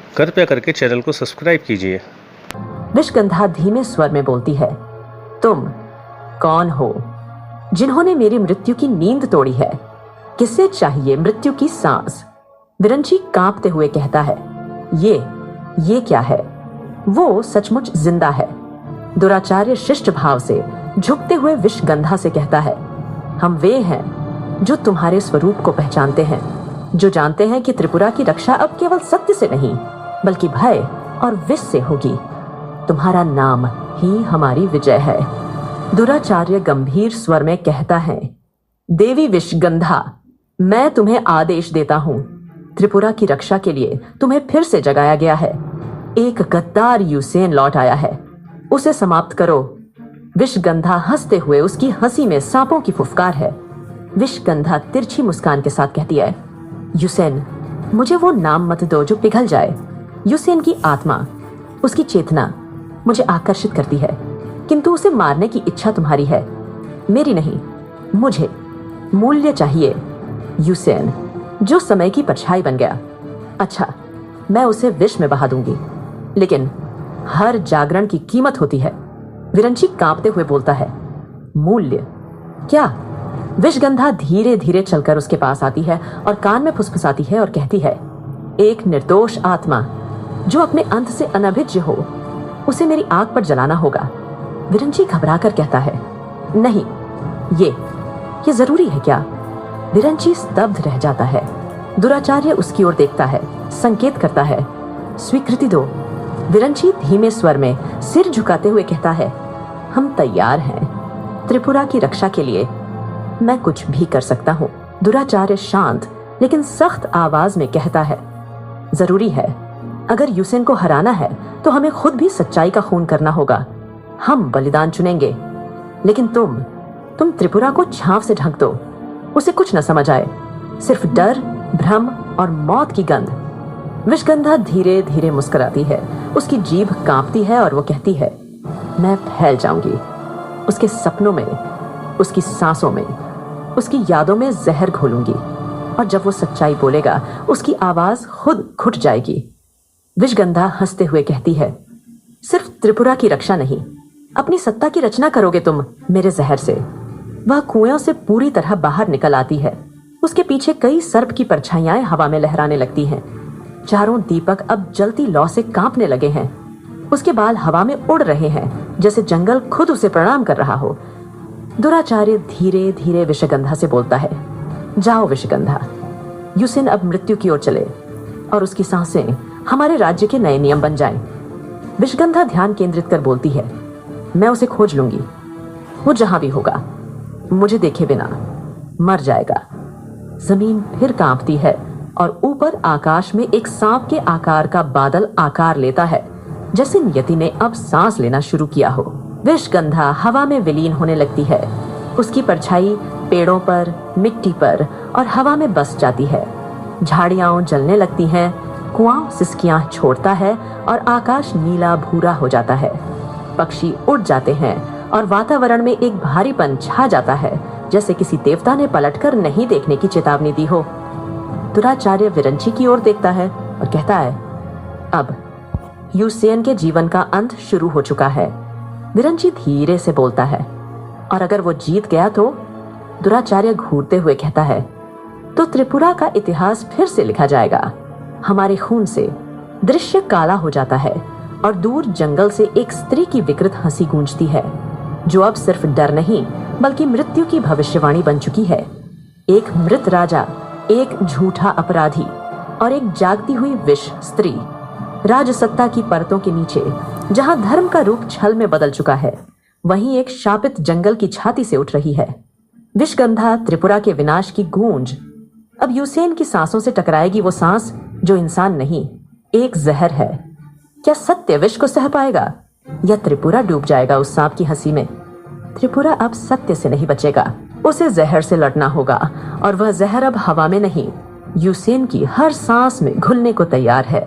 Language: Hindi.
कृपया करके चैनल को सब्सक्राइब कीजिए। विषगंधा धीमे स्वर में बोलती है, तुम कौन हो जिन्होंने मेरी मृत्यु की नींद तोड़ी है? किसे चाहिए मृत्यु की सांस? विरंची कांपते हुए कहता है, ये क्या है? वो सचमुच जिंदा है। दुराचार्य शिष्ट भाव से झुकते हुए विषगंधा से कहता है, हम वे हैं जो तुम्हारे स्वरूप को पहचानते हैं, जो जानते हैं कि त्रिपुरा की रक्षा अब केवल सत्य से नहीं बल्कि भय और विष से होगी। तुम्हारा नाम ही हमारी विजय है। दुराचार्य गंभीर स्वर में कहता है, देवी विषगंधा, मैं तुम्हें आदेश देता हूं। त्रिपुरा की रक्षा के लिए तुम्हें फिर से जगाया गया है। एक गद्दार यूसेन लौट आया है, उसे समाप्त करो। विषगंधा हंसते हुए उसकी हंसी में सांपों की फुफकार है। विषगंधा तिरछी मुस्कान के साथ कहती है, यूसेन, मुझे वो नाम मत दो जो पिघल जाए। यूसेन की आत्मा, उसकी चेतना मुझे आकर्षित करती है, किंतु उसे मारने की इच्छा तुम्हारी है, मेरी नहीं। मुझे मूल्य चाहिए यूसेन, जो समय की परछाई बन गया। अच्छा, मैं उसे विष में बहा दूंगी, लेकिन हर जागरण की कीमत होती है। विरंची कांपते हुए बोलता है, मूल्य क्या? विषगंधा धीरे धीरे चलकर उसके पास आती है और कान में फुसफुसाती है और कहती है, एक निर्दोष आत्मा जो अपने अंत से अनभिज्ञ हो, उसे मेरी आग पर जलाना होगा। विरंची घबराकर कहता है, नहीं, ये जरूरी है क्या? विरंची स्तब्ध रह जाता है। दुराचार्य उसकी ओर देखता है, संकेत करता है, स्वीकृति दो। विरंची धीमे स्वर में सिर झुकाते हुए कहता है, हम तैयार हैं। त्रिपुरा की रक्षा के लिए मैं कुछ भी कर सकता हूँ। दुराचार्य शांत लेकिन सख्त आवाज में कहता है, जरूरी है। अगर यूसेन को हराना है तो हमें खुद भी सच्चाई का खून करना होगा। हम बलिदान चुनेंगे, लेकिन तुम त्रिपुरा को छांव से ढक दो। उसे कुछ न समझ आए, सिर्फ डर, भ्रम और मौत की गंध। विषगंधा धीरे धीरे मुस्कुराती है, उसकी जीभ कांपती है और वो कहती है, मैं फैल जाऊंगी। उसके सपनों में, उसकी सांसों में, उसकी यादों में जहर घोलूंगी, और जब वो सच्चाई बोलेगा उसकी आवाज खुद घुट जाएगी। विषगंधा हंसते हुए कहती है, सिर्फ त्रिपुरा की रक्षा नहीं, अपनी सत्ता की रचना करोगे तुम मेरे जहर से। वह कुएं से पूरी तरह बाहर निकल आती है। उसके पीछे कई सर्प की परछाइयां हवा में लहराने लगती हैं। चारों दीपक अब जलती लौ से कांपने लगे हैं। उसके बाल हवा में उड़ रहे हैं, जैसे जंगल खुद उसे प्रणाम कर रहा हो। दुराचार्य धीरे धीरे विषगंधा से बोलता है, जाओ विषगंधा, यूसेन अब मृत्यु की ओर चले और उसकी सांसें हमारे राज्य के नए नियम बन जाएं। विषगंधा ध्यान केंद्रित कर बोलती है, मैं उसे खोज लूंगी। वो जहां भी होगा, मुझे देखे बिना मर जाएगा। जमीन फिर कांपती है और ऊपर आकाश में एक सांप के आकार का बादल आकार लेता है, जैसे नियति ने अब सांस लेना शुरू किया हो। विषगंधा हवा में विलीन होने लगती है। उसकी परछाई पेड़ों पर, मिट्टी पर और हवा में बस जाती है। झाड़ियां जलने लगती हैं, कुआं सिसकियां छोड़ता है और आकाश नीला भूरा हो जाता है। पक्षी उड़ जाते हैं और वातावरण में एक भारीपन छा जाता है, जैसे किसी देवता ने पलटकर नहीं देखने की चेतावनी दी हो। दुराचार्य विरंची की ओर देखता है और कहता है, अब यूसेन के जीवन का अंत शुरू हो चुका है। विरंची धीरे से बोलता है, और अगर वो जीत गया तो? दुराचार्य घूरते हुए कहता है, तो त्रिपुरा का इतिहास फिर से लिखा जाएगा। हमारे खून से दृश्य काला हो जाता है और दूर जंगल से एक स्त्री की विकृत हंसी गूंजती है, जो अब सिर्फ डर नहीं बल्कि मृत्यु की भविष्यवाणी बन चुकी है। एक मृत राजा, एक झूठा अपराधी और एक जागती हुई विष स्त्री। राजसत्ता की परतों के नीचे जहां धर्म का रूप छल में बदल चुका है, वहीं एक शापित जंगल की छाती से उठ रही है। विषगंधा त्रिपुरा के विनाश की गूंज। अब यूसेन की सांसों से टकराएगी वो सांस जो इंसान नहीं, एक जहर है। क्या सत्य विष को सह पाएगा या त्रिपुरा डूब जाएगा उस सांप की हंसी में? त्रिपुरा अब सत्य से नहीं बचेगा, उसे जहर से लड़ना होगा, और वह जहर अब हवा में नहीं, यूसेन की हर सांस में घुलने को तैयार है।